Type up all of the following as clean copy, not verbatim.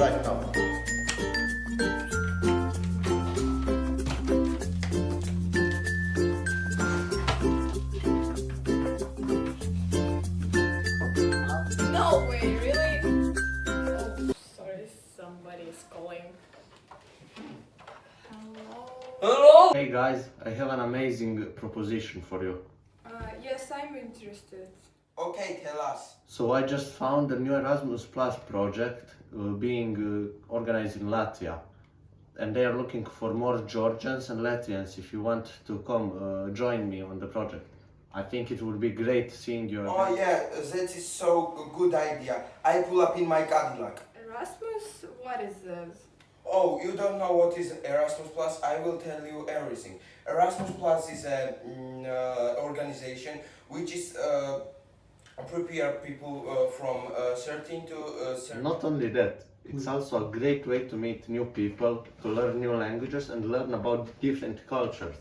right now. No way, really? Oh, sorry, somebody is calling. Hello? Hey guys, I have an amazing proposition for you. Yes, I'm interested. Okay, tell us. So I just found a new Erasmus Plus project being organized in Latvia. And they are looking for more Georgians and Latvians if you want to come join me on the project. I think it would be great seeing you again. Oh yeah, that is so good idea. I pull up in my Cadillac. Erasmus? What is this? Oh, you don't know what is Erasmus Plus? I will tell you everything. Erasmus Plus is an organization which is prepare people from 13 to 30. Not only that, it's also a great way to meet new people, to learn new languages and learn about different cultures.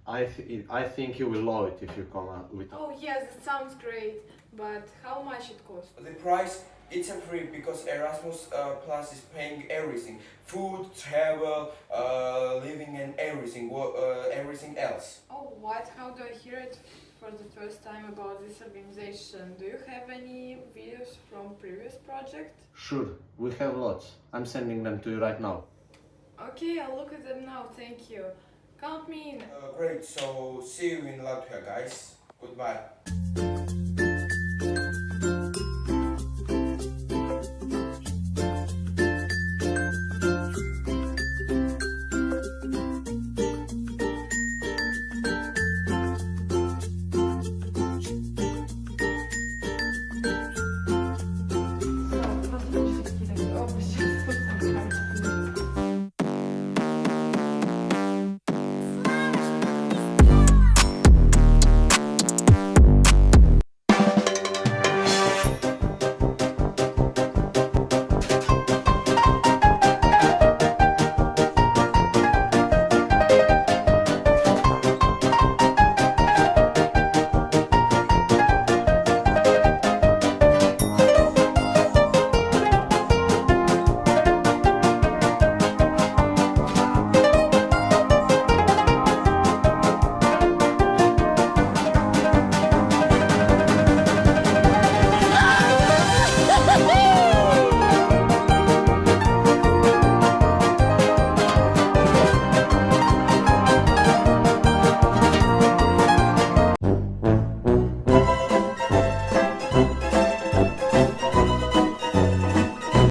I think you will love it if you come with us. Oh, yes, it sounds great. But how much it costs? The price it's a free because Erasmus Plus is paying everything: food, travel, living, and everything. Everything else. Oh, what? How do I hear it for the first time about this organization? Do you have any videos from previous project? Sure, we have lots. I'm sending them to you right now. Okay, I'll look at them now, thank you. Count me in. Great. So see you in Latvia, guys. Goodbye.